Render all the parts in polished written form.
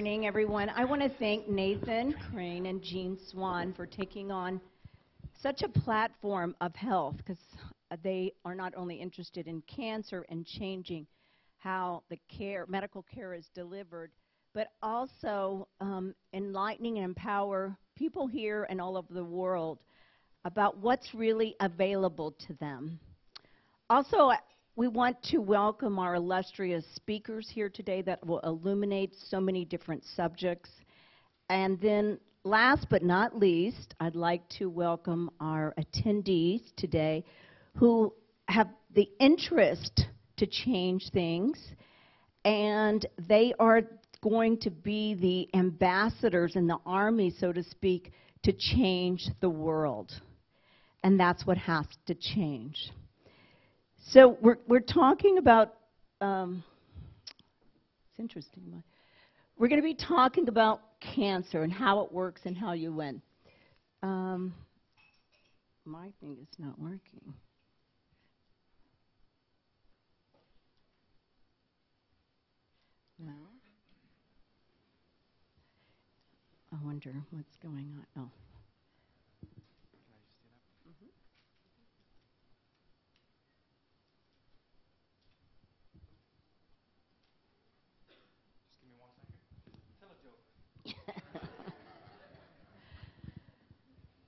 morning, everyone. I want to thank Nathan Crane and Jean Swan for taking on such a platform of health, because they are not only interested in cancer and changing how the medical care is delivered, but also enlightening and empower people here and all over the world about what's really available to them. Also, we want to welcome our illustrious speakers here today that will illuminate so many different subjects. And then, last but not least, I'd like to welcome our attendees today who have the interest to change things, and they are going to be the ambassadors in the army, so to speak, to change the world. And that's what has to change. So we're talking about, it's interesting. We're going to be talking about cancer and how it works and how you win. My thing is not working. No. I wonder what's going on. Oh.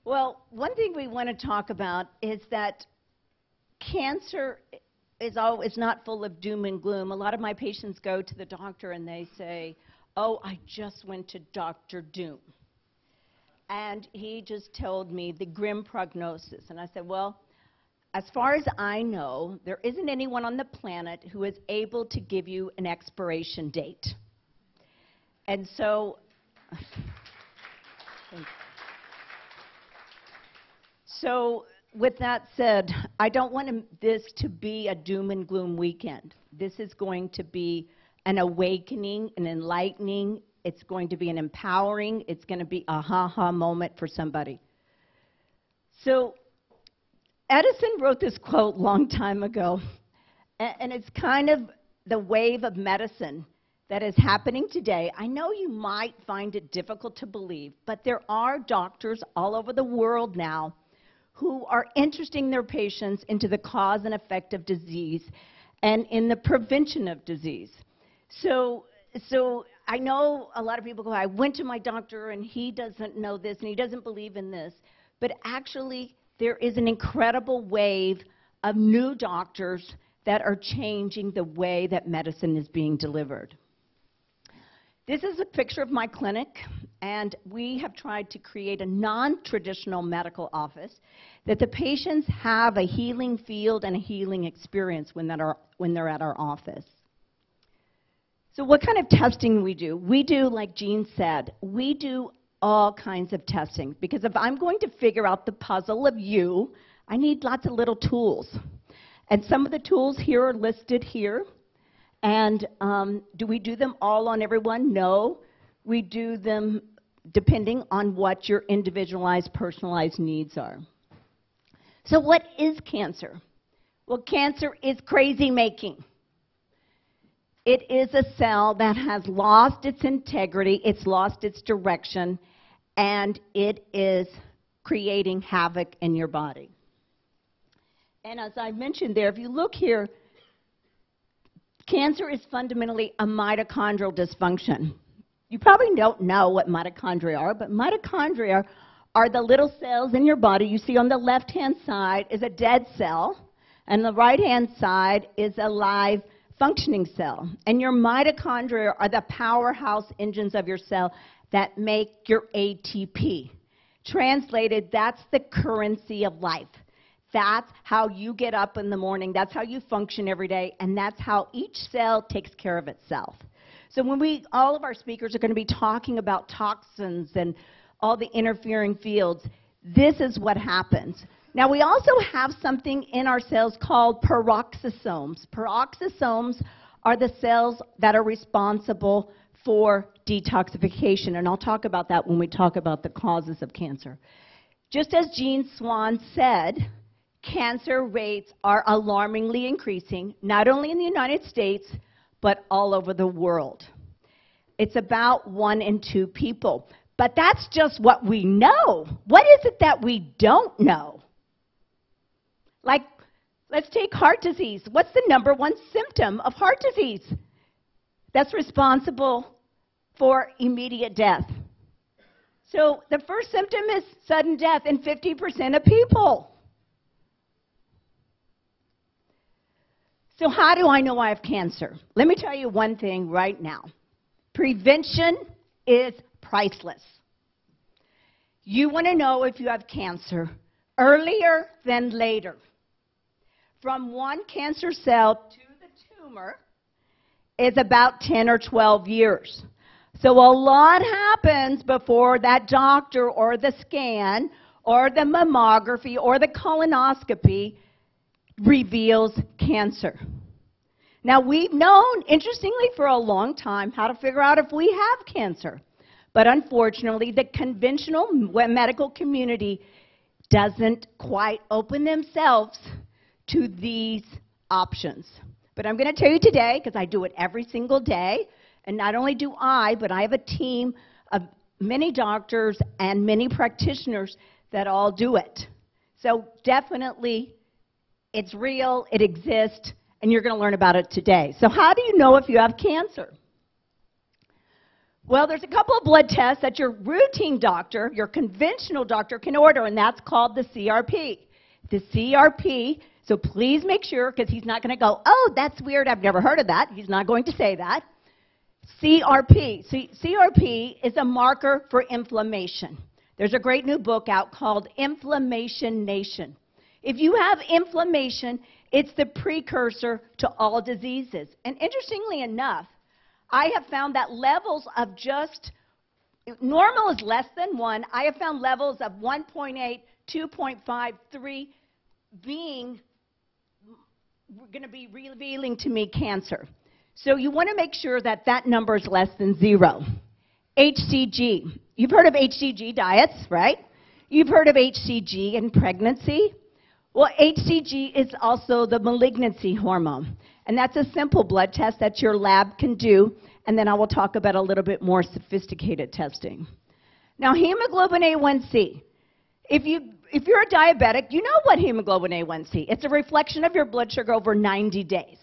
Well, one thing we want to talk about is that cancer is not full of doom and gloom. A lot of my patients go to the doctor and they say, "Oh, I just went to Dr. Doom. And he just told me the grim prognosis." And I said, well, as far as I know, there isn't anyone on the planet who is able to give you an expiration date. And so, so with that said, I don't want this to be a doom and gloom weekend. This is going to be an awakening, an enlightening. It's going to be an empowering. It's going to be a ha-ha moment for somebody. So Edison wrote this quote a long time ago, and it's kind of the wave of medicine that is happening today. I know you might find it difficult to believe, but there are doctors all over the world now who are interesting their patients into the cause and effect of disease and in the prevention of disease. So I know a lot of people go, I went to my doctor and he doesn't know this and he doesn't believe in this. But actually, there is an incredible wave of new doctors that are changing the way that medicine is being delivered. This is a picture of my clinic, and we have tried to create a non-traditional medical office that the patients have a healing field and a healing experience when they're at our office. So what kind of testing we do? We do, like Jean said, we do all kinds of testing, because if I'm going to figure out the puzzle of you, I need lots of little tools. And some of the tools here are listed here. And do we do them all on everyone? No. We do them depending on what your individualized, personalized needs are. So what is cancer? Well, cancer is crazy making. It is a cell that has lost its integrity, it's lost its direction, and it is creating havoc in your body. And as I mentioned there, if you look here, cancer is fundamentally a mitochondrial dysfunction. You probably don't know what mitochondria are, but mitochondria are the little cells in your body. You see on the left-hand side is a dead cell, and the right-hand side is a live functioning cell. And your mitochondria are the powerhouse engines of your cell that make your ATP. Translated, that's the currency of life. That's how you get up in the morning. That's how you function every day. And that's how each cell takes care of itself. So when all of our speakers are going to be talking about toxins and all the interfering fields, this is what happens. Now, we also have something in our cells called peroxisomes. Peroxisomes are the cells that are responsible for detoxification. And I'll talk about that when we talk about the causes of cancer. Just as Jean Swan said, cancer rates are alarmingly increasing, not only in the United States, but all over the world. It's about 1 in 2 people. But that's just what we know. What is it that we don't know? Like, let's take heart disease. What's the #1 symptom of heart disease that's responsible for immediate death? So the first symptom is sudden death in 50% of people. So how do I know I have cancer? Let me tell you one thing right now. Prevention is priceless. You want to know if you have cancer earlier than later. From one cancer cell to the tumor is about 10 or 12 years. So a lot happens before that doctor or the scan or the mammography or the colonoscopy reveals cancer. Now, we've known, interestingly, for a long time how to figure out if we have cancer. But unfortunately, the conventional medical community doesn't quite open themselves to these options. But I'm going to tell you today, because I do it every single day, and not only do I, but I have a team of many doctors and many practitioners that all do it. So definitely, it's real, it exists, and you're going to learn about it today. So how do you know if you have cancer? Well, there's a couple of blood tests that your routine doctor, your conventional doctor, can order, and that's called the CRP. The CRP, so please make sure, because he's not going to go, oh, that's weird, I've never heard of that. He's not going to say that. CRP. CRP is a marker for inflammation. There's a great new book out called Inflammation Nation. If you have inflammation, it's the precursor to all diseases. And interestingly enough, I have found that levels of just, normal is less than 1. I have found levels of 1.8, 2.5, 3 being going to be revealing to me cancer. So you want to make sure that that number is less than 0. HCG. You've heard of HCG diets, right? You've heard of HCG in pregnancy. Well, HCG is also the malignancy hormone. And that's a simple blood test that your lab can do. And then I will talk about a little bit more sophisticated testing. Now, hemoglobin A1C. If you're a diabetic, you know what hemoglobin A1C. It's a reflection of your blood sugar over 90 days.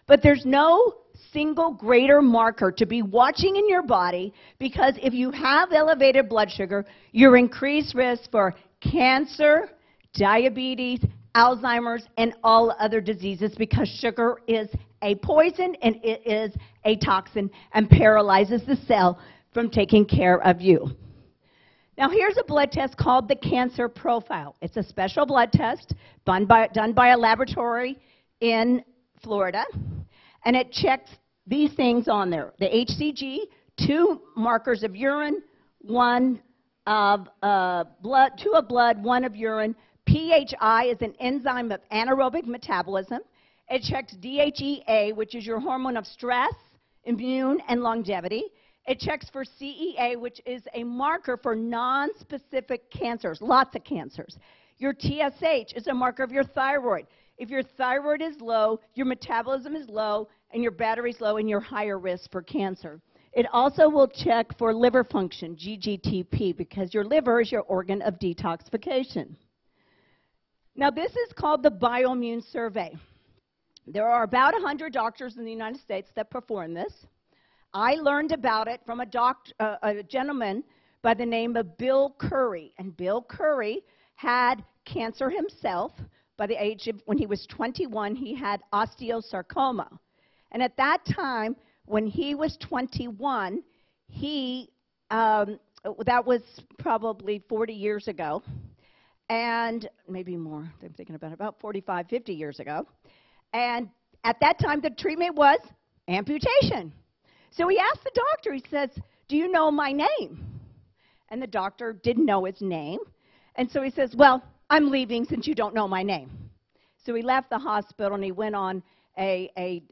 But there's no single greater marker to be watching in your body, because if you have elevated blood sugar, you're increased risk for cancer, diabetes, Alzheimer's, and all other diseases, because sugar is a poison and it is a toxin and paralyzes the cell from taking care of you. Now, here's a blood test called the Cancer Profile. It's a special blood test done by a laboratory in Florida, and it checks these things on there. The HCG, 2 markers of urine, 1 of blood, 2 of blood, 1 of urine. PHI is an enzyme of anaerobic metabolism. It checks DHEA, which is your hormone of stress, immune, and longevity. It checks for CEA, which is a marker for non-specific cancers, lots of cancers. Your TSH is a marker of your thyroid. If your thyroid is low, your metabolism is low, and your battery is low, and you're higher risk for cancer. It also will check for liver function, GGTP, because your liver is your organ of detoxification. Now, this is called the Bioimmune Survey. There are about 100 doctors in the United States that perform this. I learned about it from a gentleman by the name of Bill Curry. And Bill Curry had cancer himself. By the age of, when he was 21, he had osteosarcoma. And at that time, when he was 21, that was probably 40 years ago, and maybe more, I'm thinking about 45, 50 years ago. And at that time, the treatment was amputation. So he asked the doctor, he says, do you know my name? And the doctor didn't know his name. And so he says, well, I'm leaving since you don't know my name. So he left the hospital and he went on a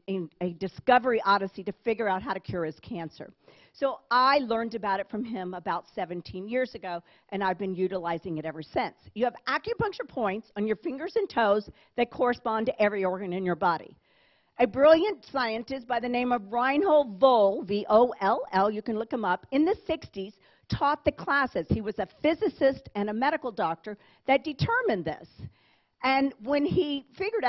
discovery odyssey to figure out how to cure his cancer. So I learned about it from him about 17 years ago, and I've been utilizing it ever since. You have acupuncture points on your fingers and toes that correspond to every organ in your body. A brilliant scientist by the name of Reinhold Voll, V-O-L-L, you can look him up, in the 60s taught the classes. He was a physicist and a medical doctor that determined this. And when he figured,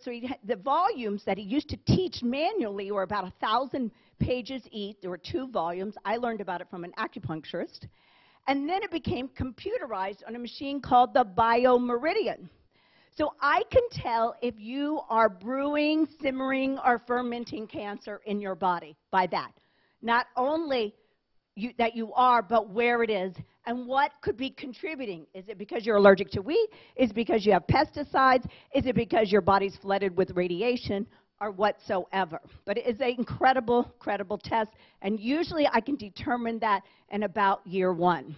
so the volumes that he used to teach manually were about 1,000 pages each. There were 2 volumes. I learned about it from an acupuncturist. And then it became computerized on a machine called the biomeridian. So I can tell if you are brewing, simmering, or fermenting cancer in your body by that. Not only that you are, but where it is and what could be contributing. Is it because you're allergic to wheat? Is it because you have pesticides? Is it because your body's flooded with radiation or whatsoever? But it is an incredible test, and usually I can determine that in about year 1.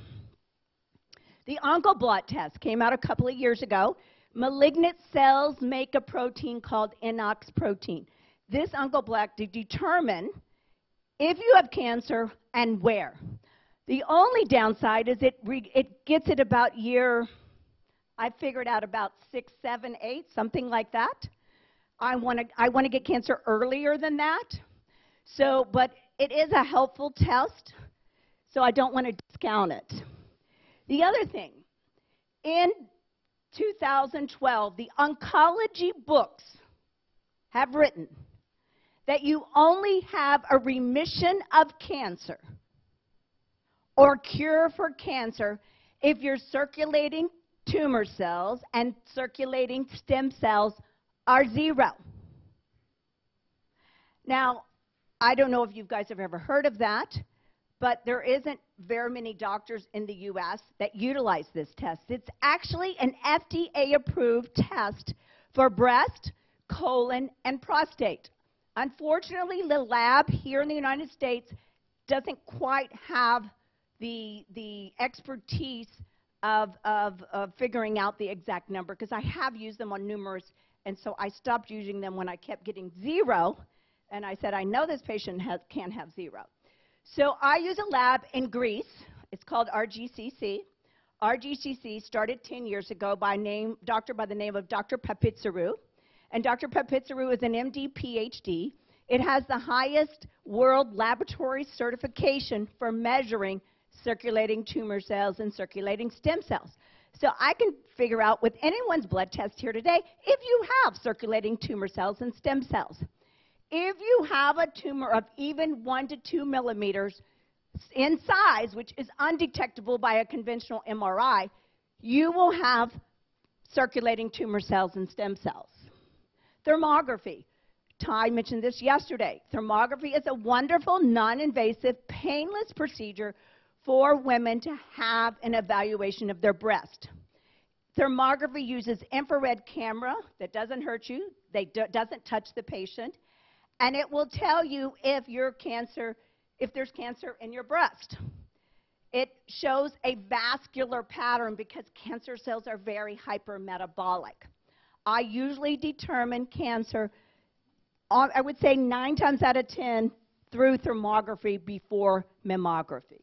The Oncoblot test came out a couple of years ago. Malignant cells make a protein called Inox protein. This Oncoblot to determine if you have cancer and where. The only downside is it gets it about year, I figured out about 6, 7, 8, something like that. I want to get cancer earlier than that. So, but it is a helpful test, so I don't want to discount it. The other thing, in 2012, the oncology books have written that you only have a remission of cancer or cure for cancer if your circulating tumor cells and circulating stem cells are 0. Now, I don't know if you guys have ever heard of that, but there isn't very many doctors in the U.S. that utilize this test. It's actually an FDA-approved test for breast, colon, and prostate. Unfortunately, the lab here in the United States doesn't quite have the expertise of figuring out the exact number, because I have used them on numerous, and so I stopped using them when I kept getting 0, and I said, I know this patient can't have 0. So I use a lab in Greece. It's called RGCC. RGCC started 10 years ago by a doctor by the name of Dr. Papitsarou. And Dr. Papitsarou is an MD, PhD. It has the highest world laboratory certification for measuring circulating tumor cells and circulating stem cells. So I can figure out with anyone's blood test here today if you have circulating tumor cells and stem cells. If you have a tumor of even 1 to 2 millimeters in size, which is undetectable by a conventional MRI, you will have circulating tumor cells and stem cells. Thermography. Ty mentioned this yesterday. Thermography is a wonderful, non-invasive, painless procedure for women to have an evaluation of their breast. Thermography uses infrared camera that doesn't hurt you, doesn't touch the patient, and it will tell you if there's cancer in your breast. It shows a vascular pattern because cancer cells are very hypermetabolic. I usually determine cancer, I would say 9 times out of 10, through thermography before mammography.